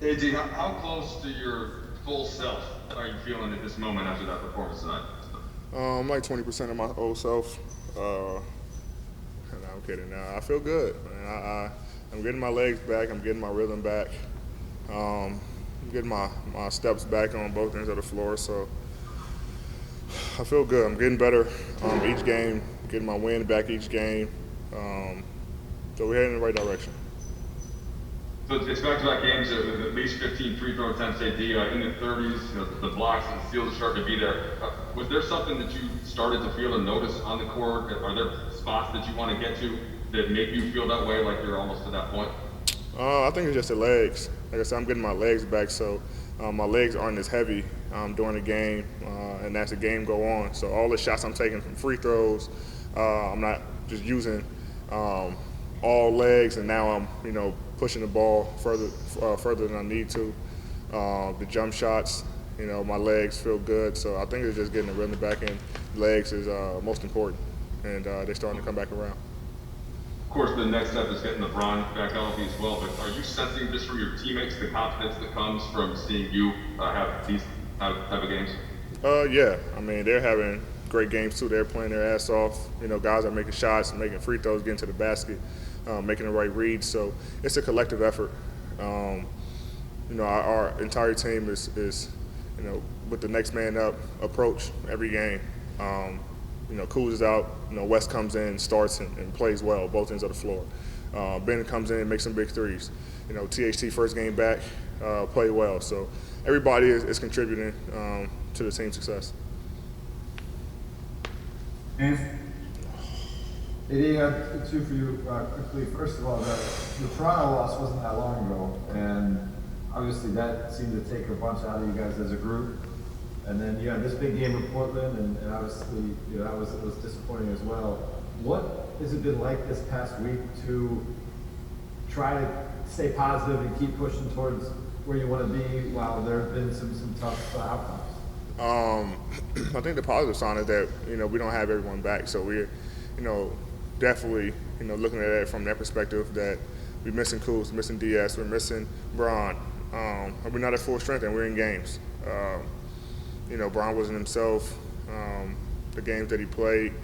AJ, how close to your full self are you feeling at this moment after that performance tonight? I'm like 20% of my old self. No, I'm kidding. Now I feel good. Man. I'm getting my legs back. I'm getting my rhythm back. I'm getting my steps back on both ends of the floor. So I feel good. I'm getting better each game. Getting my win back each game. Um, so we're heading in the right direction. So it's back-to-back games with at least 15 free throw attempts, AD, in the 30s. The blocks and steals are starting to be there. Was there something that you started to feel and notice on the court? Are there spots that you want to get to that make you feel that way, like you're almost to that point? I think it's just the legs. Like I said, I'm getting my legs back, so my legs aren't as heavy during the game, and as the game go on. So all the shots I'm taking from free throws, I'm not just using all legs, and now I'm pushing the ball further than I need to. The jump shots, my legs feel good, so I think it's just getting the rhythm back in. Legs is most important, and they're starting to come back around. Of course, the next step is getting LeBron back healthy as well. But are you sensing just from your teammates the confidence that comes from seeing you have these type of games? Yeah. I mean, they're having great games too. They're playing their ass off. Guys are making shots, making free throws, getting to the basket, making the right reads. So it's a collective effort. Um, our entire team is with the next man up approach every game. Kuz is out. West comes in, starts and plays well both ends of the floor. Ben comes in and makes some big threes. THT first game back, played well. So everybody is contributing to the team's success. And Eddie, two for you quickly. First of all, the Toronto loss wasn't that long ago, and obviously that seemed to take a bunch out of you guys as a group. And then you had this big game in Portland, and obviously that was disappointing as well. What has it been like this past week to try to stay positive and keep pushing towards where you want to be while there have been some tough outcomes? I think the positive sign is that we don't have everyone back, so we're definitely looking at it from that perspective that we're missing Kuz, missing DS, we're missing Braun. We're not at full strength and we're in games. Braun wasn't himself. The games that he played,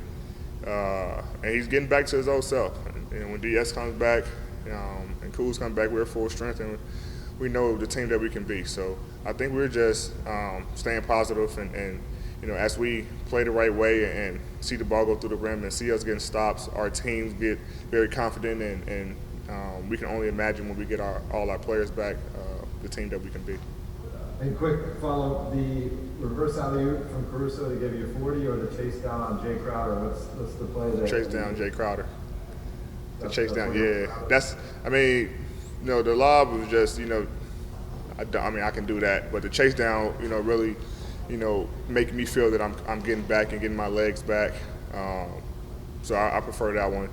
and he's getting back to his old self. And when DS comes back and Kuz comes back, we're at full strength and we know the team that we can be. So I think we're just staying positive and as we play the right way and see the ball go through the rim and see us getting stops, our teams get very confident and we can only imagine when we get all our players back, the team that we can be. And quick follow, the reverse alley-oop from Caruso to give you 40, or the chase down on Jay Crowder? What's the play there? Chase down Jay Crowder. The chase down, yeah. The lob was just, I can do that, but the chase down, really, making me feel that I'm getting back and getting my legs back. So I prefer that one.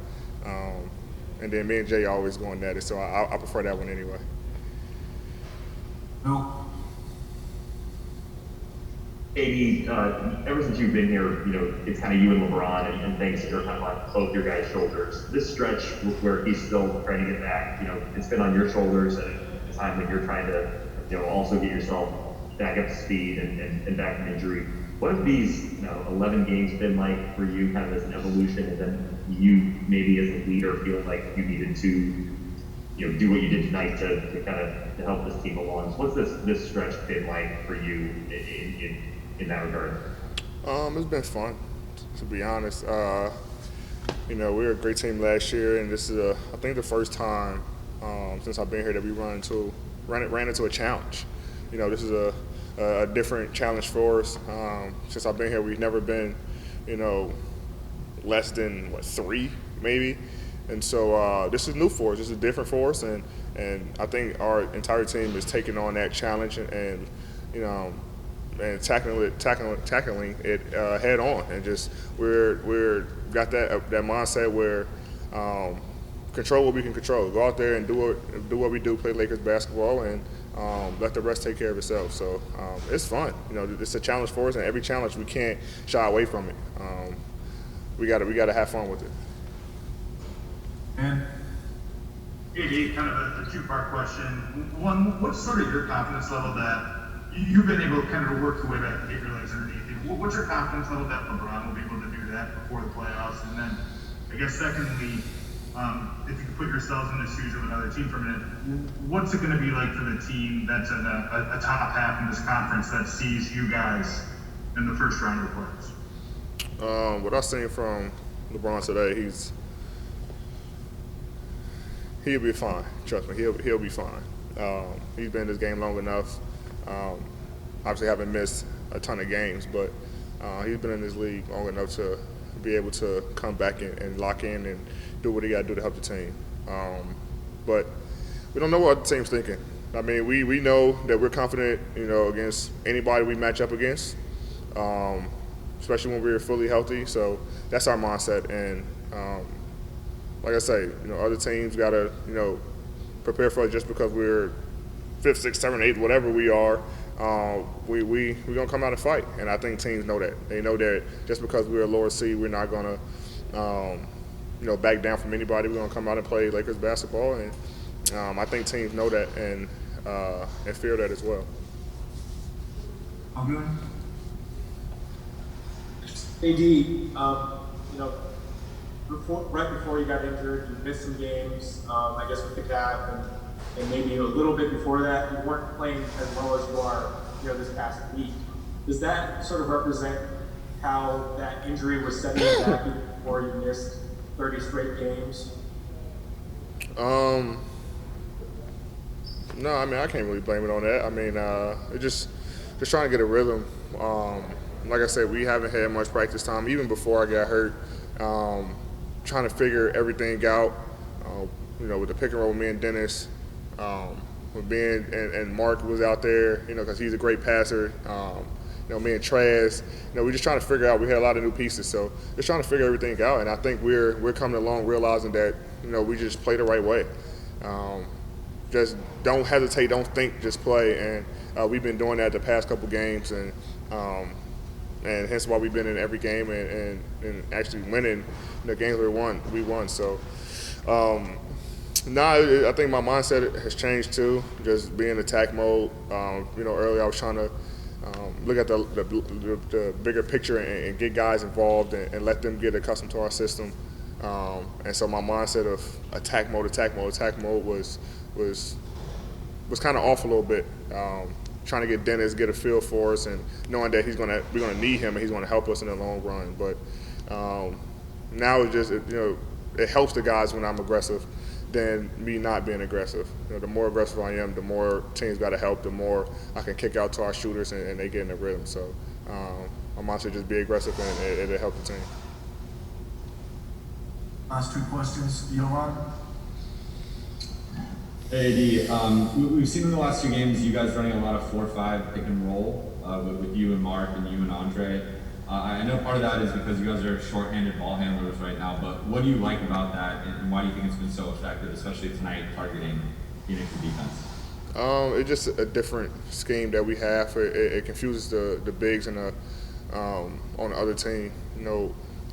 And then me and Jay always going at it, so I prefer that one anyway. No. AD, ever since you've been here, it's kind of you and LeBron and things are kind of on both your guys' shoulders. This stretch where he's still trying to get back, it's been on your shoulders at a time when you're trying to, also get yourself back up to speed and back from injury. What have these, 11 games been like for you, kind of as an evolution, and then you maybe as a leader feeling like you needed to, do what you did tonight to kind of to help this team along? So what's this stretch been like for you in that regard? It's been fun, to be honest. We were a great team last year, and this is I think the first time since I've been here that we ran into a challenge. This is a different challenge for us. Since I've been here, we've never been, less than 3 maybe, and so this is new for us. This is different for us, and I think our entire team is taking on that challenge and tackling it head on, and just we're got that mindset where control what we can control. Go out there and do what we do. Play Lakers basketball and let the rest take care of itself. So it's fun. It's a challenge for us, and every challenge we can't shy away from it. We gotta have fun with it. And AD, kind of a two-part question. One, what's sort of your confidence level that you've been able kind of to work your way back to get your legs underneath you? What's your confidence level that LeBron will be able to do that before the playoffs? And then, I guess, secondly, if you could put yourselves in the shoes of another team for a minute, what's it going to be like for the team that's in a top half in this conference that sees you guys in the first round of the playoffs? What I've seen from LeBron today, he'll be fine. Trust me, he'll be fine. He's been in this game long enough. Obviously, haven't missed a ton of games, but he's been in this league long enough to be able to come back and lock in and do what he got to do to help the team. But we don't know what the team's thinking. I mean, we know that we're confident, against anybody we match up against, especially when we're fully healthy. So that's our mindset. And like I say, other teams got to, prepare for it just because we're 5th, 6th, 7th, 8th, whatever we are. We're going to come out and fight. And I think teams know that. They know that just because we're a lower seed, we're not going to, back down from anybody. We're going to come out and play Lakers basketball. And I think teams know that and fear that as well. AD, right before you got injured, you missed some games, I guess with the calf, and maybe a little bit before that, you weren't playing as well as you are, this past week. Does that sort of represent how that injury was setting you back before you missed 30 straight games? No, I mean, I can't really blame it on that. I mean, it's just trying to get a rhythm. Like I said, we haven't had much practice time, even before I got hurt. Trying to figure everything out, with the pick and roll with me and Dennis, with Ben and Mark was out there, because he's a great passer. Me and Trez, we're just trying to figure out. We had a lot of new pieces, so just trying to figure everything out. And I think we're coming along, realizing that we just play the right way. Just don't hesitate, don't think, just play. And we've been doing that the past couple games, and hence why we've been in every game and actually winning the games we won. So, I think my mindset has changed too, just being in attack mode. Earlier I was trying to look at the bigger picture and get guys involved and let them get accustomed to our system. And so my mindset of attack mode was kind of off a little bit. Trying to get Dennis, get a feel for us, and knowing that we're gonna need him and he's gonna help us in the long run. But now it's just it helps the guys when I'm aggressive than me not being aggressive. The more aggressive I am, the more teams got to help, the more I can kick out to our shooters and they get in the rhythm. So my mindset just be aggressive and it'll help the team. Last two questions, Johan. Hey, AD, we've seen in the last two games you guys running a lot of 4-5 pick and roll with you and Mark and you and Andre. I know part of that is because you guys are short-handed ball handlers right now, but what do you like about that, and why do you think it's been so effective, especially tonight targeting Phoenix defense? It's just a different scheme that we have. It confuses the bigs and on the other team.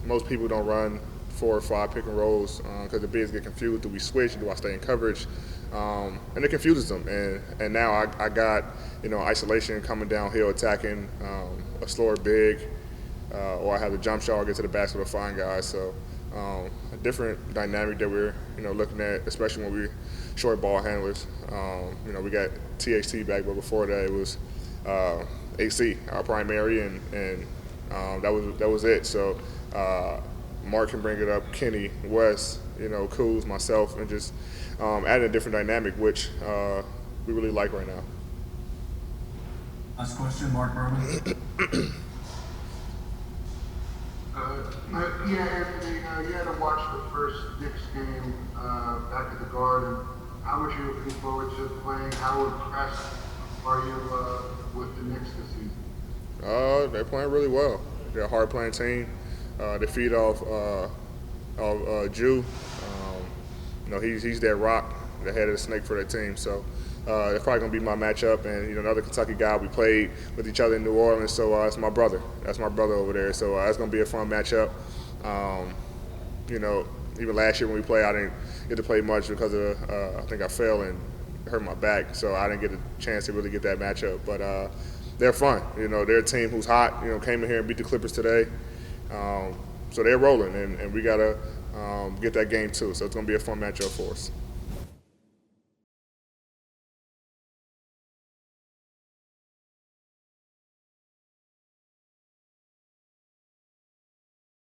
Most people don't run 4 or 5 pick and rolls because the bigs get confused. Do we switch? Do I stay in coverage? And it confuses them. And now I got isolation coming downhill, attacking a slower big, or I have the jump shot or get to the basket or find guys. So a different dynamic that we're looking at, especially when we're short ball handlers. We got THT back, but before that it was AC, our primary, and that was it. So Mark can bring it up, Kenny, Wes, Kuz, myself, and just adding a different dynamic, which we really like right now. Last question, Mark Berman. Anthony, you had to watch the first Knicks game back at the Garden. How much are you looking forward to playing? How impressed are you with the Knicks this season? They're playing really well. They're a hard-playing team. They feed off Jew. He's their rock, the head of the snake for their team. So it's probably going to be my matchup. And, another Kentucky guy, we played with each other in New Orleans, so it's my brother. That's my brother over there. So it's going to be a fun matchup. Even last year when we played, I didn't get to play much because of I think I fell and hurt my back, so I didn't get a chance to really get that matchup. But they're fun. They're a team who's hot. Came in here and beat the Clippers today. So they're rolling, and we got to get that game too. So it's going to be a fun matchup for us.